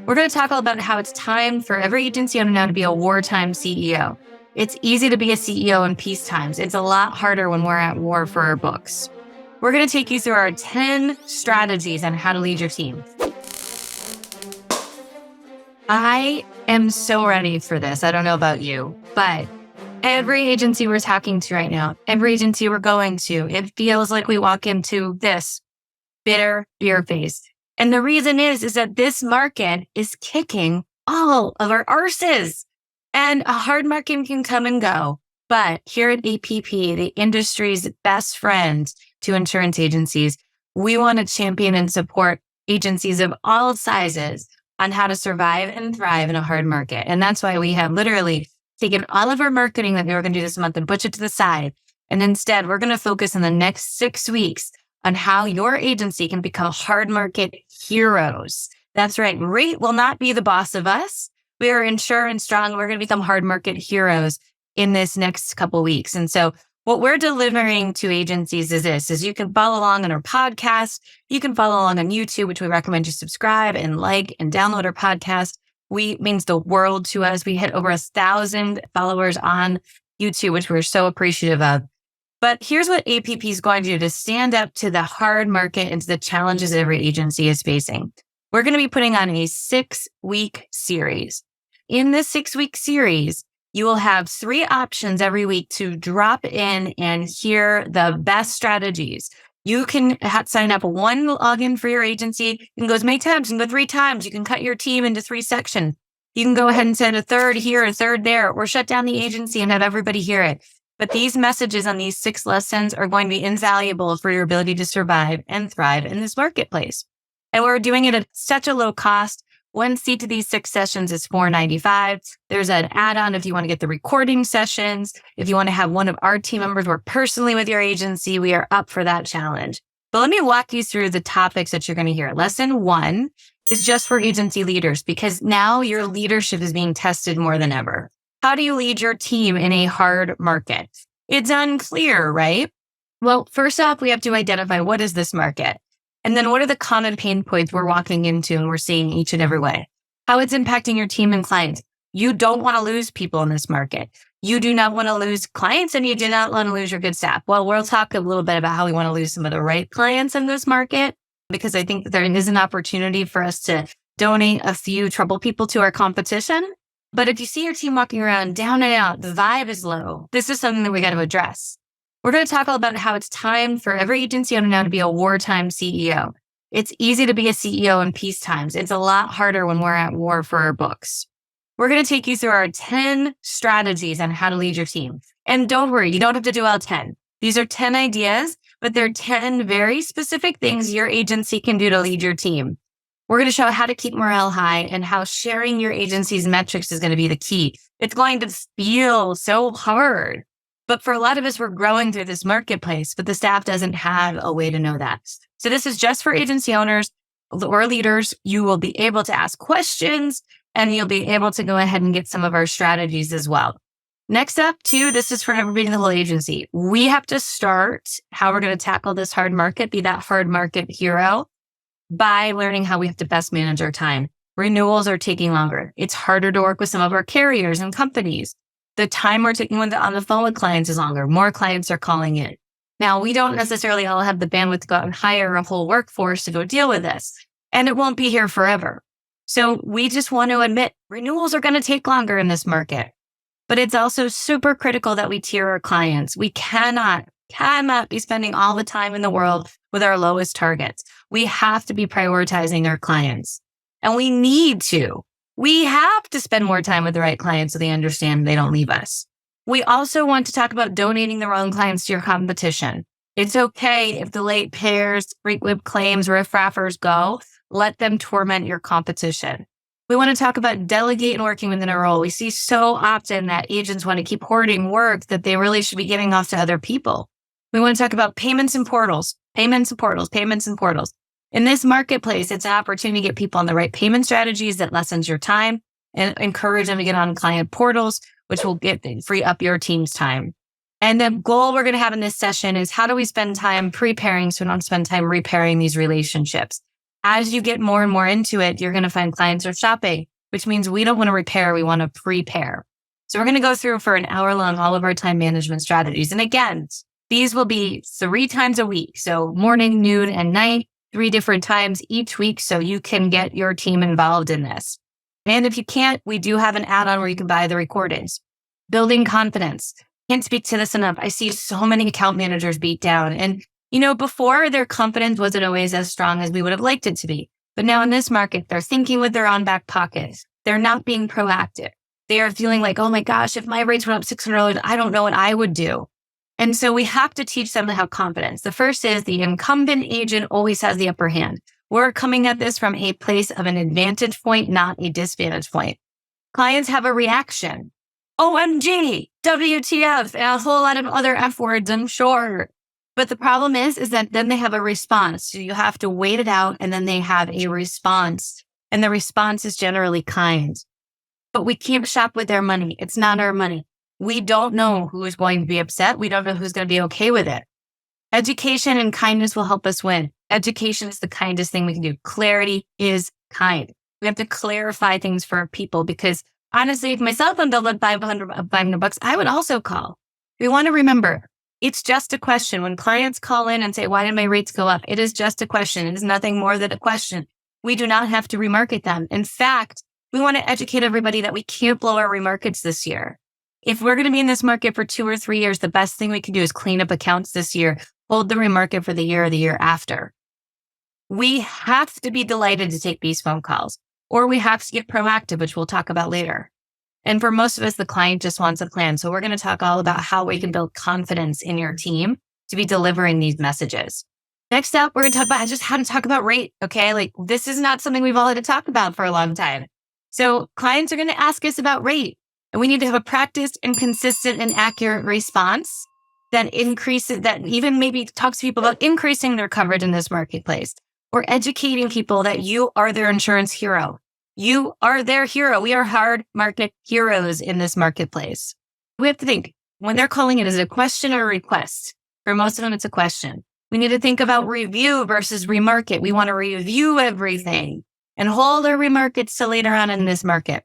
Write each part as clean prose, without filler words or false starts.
We're going to talk all about how it's time for every agency owner now to be a wartime CEO. It's easy to be a CEO in peace times. It's a lot harder when we're at war for our books. We're going to take you through our 10 strategies on how to lead your team. I am so ready for this. I don't know about you, but every agency we're talking to right now, every agency we're going to, it feels like we walk into this bitter beer face. And the reason is that this market is kicking all of our arses. And a hard market can come and go. But here at APP, the industry's best friend to insurance agencies, we want to champion and support agencies of all sizes on how to survive and thrive in a hard market. And that's why we have literally taken all of our marketing that we were going to do this month and push it to the side. And instead, we're going to focus in the next 6 weeks on how your agency can become hard market heroes. That's right. Rate will not be the boss of us. We are insurance strong. We're going to become hard market heroes in this next couple of weeks. And so what we're delivering to agencies is this, is you can follow along on our podcast. You can follow along on YouTube, which we recommend you subscribe and like and download our podcast. Means the world to us. We hit over 1,000 followers on YouTube, which we're so appreciative of. But here's what APP is going to do to stand up to the hard market and to the challenges every agency is facing. We're going to be putting on a 6-week series. In this 6-week series, you will have 3 options every week to drop in and hear the best strategies. You can sign up 1 login for your agency. You can go as many times. You can go 3 times. You can cut your team into 3 sections. You can go ahead and send a third here, a third there, or shut down the agency and have everybody hear it. But these messages on these 6 lessons are going to be invaluable for your ability to survive and thrive in this marketplace. And we're doing it at such a low cost. 1 seat to these 6 sessions is $4.95. There's an add-on if you want to get the recording sessions. If you want to have one of our team members work personally with your agency, we are up for that challenge. But let me walk you through the topics that you're going to hear. Lesson 1 is just for agency leaders because now your leadership is being tested more than ever. How do you lead your team in a hard market? It's unclear, right? Well, first off, we have to identify what is this market? And then what are the common pain points we're walking into and we're seeing each and every way? How it's impacting your team and clients. You don't want to lose people in this market. You do not want to lose clients and you do not want to lose your good staff. Well, we'll talk a little bit about how we want to lose some of the right clients in this market because I think that there is an opportunity for us to donate a few trouble people to our competition. But if you see your team walking around down and out, the vibe is low, this is something that we got to address. We're going to talk all about how it's time for every agency owner now to be a wartime CEO. It's easy to be a CEO in peace times. It's a lot harder when we're at war for our books. We're going to take you through our 10 strategies on how to lead your team. And don't worry, you don't have to do all 10. These are 10 ideas, but they're 10 very specific things your agency can do to lead your team. We're going to show how to keep morale high and how sharing your agency's metrics is going to be the key. It's going to feel so hard. But for a lot of us, we're growing through this marketplace, but the staff doesn't have a way to know that. So this is just for agency owners or leaders. You will be able to ask questions and you'll be able to go ahead and get some of our strategies as well. Next up, too, this is for everybody in the whole agency. We have to start how we're going to tackle this hard market, be that hard market hero, by learning how we have to best manage our time. Renewals are taking longer. It's harder to work with some of our carriers and companies. The time we're taking on the phone with clients is longer. More clients are calling in. Now, we don't necessarily all have the bandwidth to go out and hire a whole workforce to go deal with this. And it won't be here forever. So we just want to admit renewals are going to take longer in this market. But it's also super critical that we tier our clients. We cannot be spending all the time in the world with our lowest targets. We have to be prioritizing our clients. And we need to. We have to spend more time with the right clients so they understand they don't leave us. We also want to talk about donating the wrong clients to your competition. It's okay if the late pairs, frequent claims, riffraffers go. Let them torment your competition. We want to talk about delegate and working within a role. We see so often that agents want to keep hoarding work that they really should be giving off to other people. We want to talk about payments and portals. In this marketplace, it's an opportunity to get people on the right payment strategies that lessens your time and encourage them to get on client portals, which will free up your team's time. And the goal we're going to have in this session is how do we spend time preparing so we don't spend time repairing these relationships? As you get more and more into it, you're going to find clients are shopping, which means we don't want to repair. We want to prepare. So we're going to go through for an hour long all of our time management strategies. And again, these will be 3 times a week. So morning, noon, and night, 3 different times each week. So you can get your team involved in this. And if you can't, we do have an add-on where you can buy the recordings. Building confidence. Can't speak to this enough. I see so many account managers beat down. And, before their confidence wasn't always as strong as we would have liked it to be. But now in this market, they're thinking with their own back pockets. They're not being proactive. They are feeling like, oh my gosh, if my rates went up $600, I don't know what I would do. And so we have to teach them to have confidence. The first is the incumbent agent always has the upper hand. We're coming at this from a place of an advantage point, not a disadvantage point. Clients have a reaction. OMG, WTF, and a whole lot of other F words, I'm sure. But the problem is that then they have a response. So you have to wait it out, and then they have a response. And the response is generally kind. But we can't shop with their money. It's not our money. We don't know who is going to be upset. We don't know who's going to be okay with it. Education and kindness will help us win. Education is the kindest thing we can do. Clarity is kind. We have to clarify things for our people because honestly, if my cell phone bill looked $500, I would also call. We want to remember, it's just a question. When clients call in and say, why did my rates go up? It is just a question. It is nothing more than a question. We do not have to remarket them. In fact, we want to educate everybody that we can't blow our remarkets this year. If we're going to be in this market for 2 or 3 years, the best thing we can do is clean up accounts this year, hold the remarket for the year or the year after. We have to be delighted to take these phone calls, or we have to get proactive, which we'll talk about later. And for most of us, the client just wants a plan. So we're going to talk all about how we can build confidence in your team to be delivering these messages. Next up, we're going to talk about just how to talk about rate. Okay. Like this is not something we've all had to talk about for a long time. So clients are going to ask us about rate, and we need to have a practiced and consistent and accurate response that increases, that even maybe talks to people about increasing their coverage in this marketplace, or educating people that you are their insurance hero. You are their hero. We are hard market heroes in this marketplace. We have to think when they're calling it, is it a question or a request? For most of them, it's a question. We need to think about review versus remarket. We want to review everything and hold our remarkets till later on in this market.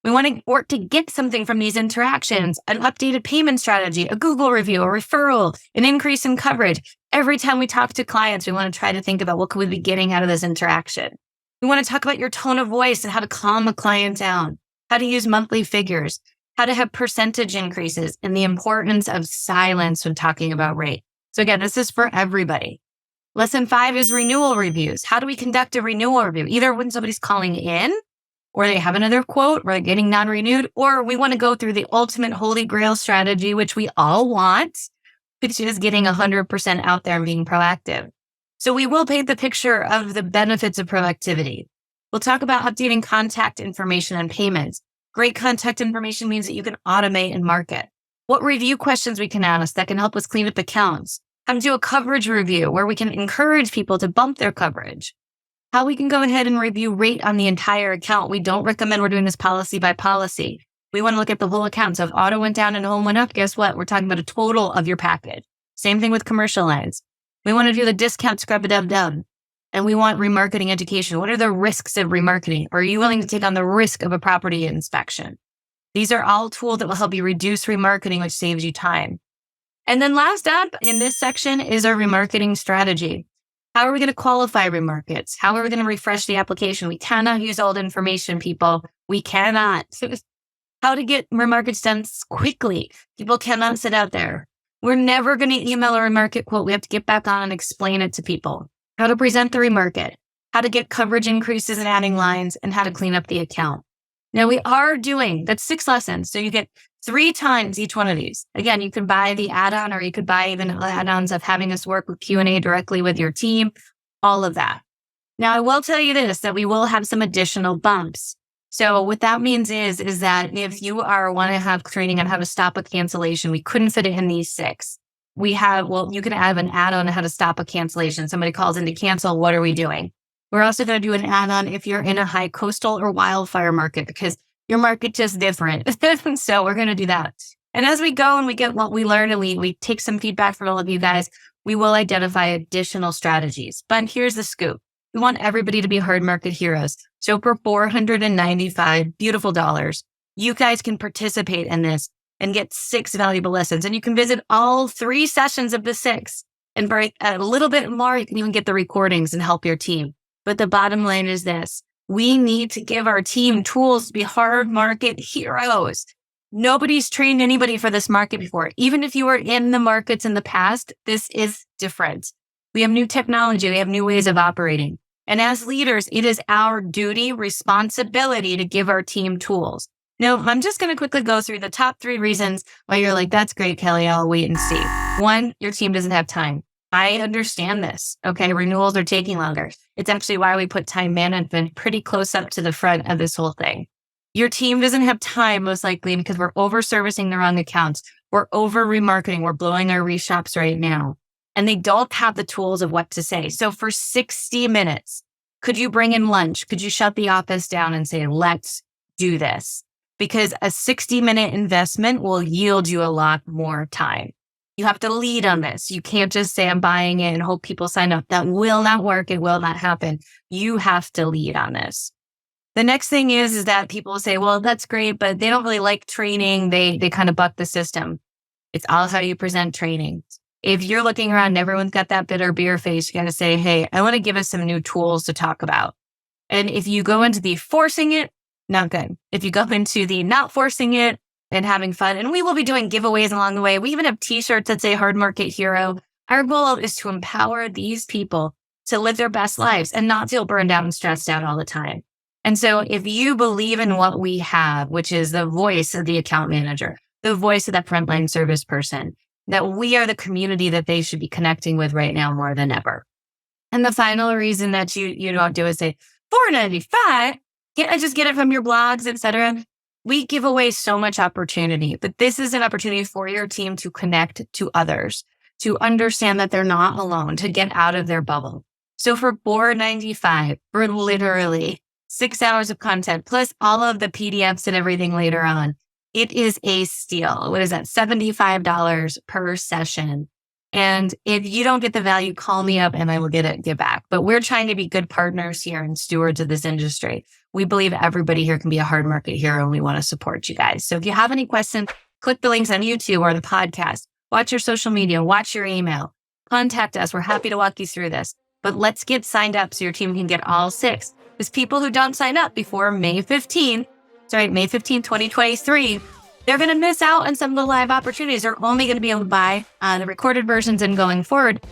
We want to work to get something from these interactions, an updated payment strategy, a Google review, a referral, an increase in coverage. Every time we talk to clients, we want to try to think about what could we be getting out of this interaction. We want to talk about your tone of voice and how to calm a client down, how to use monthly figures, how to have percentage increases, and the importance of silence when talking about rate. So again, this is for everybody. Lesson 5 is renewal reviews. How do we conduct a renewal review? Either when somebody's calling in, or they have another quote, or they're getting non-renewed, or we want to go through the ultimate holy grail strategy, which we all want, which is getting 100% out there and being proactive. So we will paint the picture of the benefits of proactivity. We'll talk about updating contact information and payments. Great contact information means that you can automate and market. What review questions we can ask that can help us clean up accounts. How to do a coverage review where we can encourage people to bump their coverage. How we can go ahead and review rate on the entire account. We don't recommend we're doing this policy by policy. We want to look at the whole account. So if auto went down and home went up, guess what? We're talking about a total of your package. Same thing with commercial lines. We want to do the discount scrub-a-dub-dub. And we want remarketing education. What are the risks of remarketing? Are you willing to take on the risk of a property inspection? These are all tools that will help you reduce remarketing, which saves you time. And then last up in this section is our remarketing strategy. How are we going to qualify remarkets? How are we going to refresh the application? We cannot use old information, people. We cannot. How to get remarkets done quickly. People cannot sit out there. We're never going to email a remarket quote. We have to get back on and explain it to people. How to present the remarket, how to get coverage increases and adding lines, and how to clean up the account. Now we are doing, that's 6 lessons. So you get 3 times each one of these. Again, you could buy the add-on, or you could buy even add-ons of having us work with Q&A directly with your team, all of that. Now I will tell you this, that we will have some additional bumps. So what that means is that if you want to have training on how to stop a cancellation, we couldn't fit it in these 6. You can have an add-on on how to stop a cancellation. Somebody calls in to cancel. What are we doing? We're also going to do an add-on if you're in a high coastal or wildfire market, because your market just different. So we're going to do that. And as we go and we get what we learn and we take some feedback from all of you guys, we will identify additional strategies. But here's the scoop. We want everybody to be hard market heroes. So for $495 beautiful dollars, you guys can participate in this and get 6 valuable lessons. And you can visit all 3 sessions of the 6. And for a little bit more, you can even get the recordings and help your team. But the bottom line is this. We need to give our team tools to be hard market heroes. Nobody's trained anybody for this market before. Even if you were in the markets in the past, this is different. We have new technology. We have new ways of operating. And as leaders, it is our duty, responsibility to give our team tools. Now, I'm just going to quickly go through the top 3 reasons why you're like, that's great, Kelly. I'll wait and see. 1, your team doesn't have time. I understand this. Okay. Renewals are taking longer. It's actually why we put time management pretty close up to the front of this whole thing. Your team doesn't have time, most likely, because we're over servicing the wrong accounts. We're over remarketing. We're blowing our reshops right now. And they don't have the tools of what to say. So for 60 minutes, could you bring in lunch? Could you shut the office down and say, let's do this? Because a 60-minute investment will yield you a lot more time. You have to lead on this. You can't just say, I'm buying it and hope people sign up. That will not work. It will not happen. You have to lead on this. The next thing is that people say, well, that's great, but they don't really like training. They kind of buck the system. It's all how you present training. If you're looking around and everyone's got that bitter beer face, you got to say, hey, I want to give us some new tools to talk about. And if you go into the forcing it, not good. If you go into the not forcing it and having fun, and we will be doing giveaways along the way. We even have t-shirts that say Hard Market Hero. Our goal is to empower these people to live their best lives and not feel burned out and stressed out all the time. And so if you believe in what we have, which is the voice of the account manager, the voice of that frontline service person, that we are the community that they should be connecting with right now more than ever. And the final reason that you don't do is say, $495, can't I just get it from your blogs, etc.? We give away so much opportunity, but this is an opportunity for your team to connect to others, to understand that they're not alone, to get out of their bubble. So for $495, for literally 6 hours of content, plus all of the PDFs and everything later on, it is a steal. What is that? $75 per session. And if you don't get the value, call me up and I will get back. But we're trying to be good partners here and stewards of this industry. We believe everybody here can be a hard market hero and we want to support you guys. So if you have any questions, click the links on YouTube or the podcast, watch your social media, watch your email, contact us. We're happy to walk you through this. But let's get signed up so your team can get all 6. Because people who don't sign up before May 15th, 2023, they're going to miss out on some of the live opportunities. They're only going to be able to buy the recorded versions, and going forward,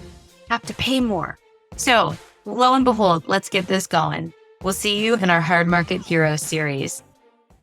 have to pay more. So lo and behold, let's get this going. We'll see you in our Hard Market Hero series.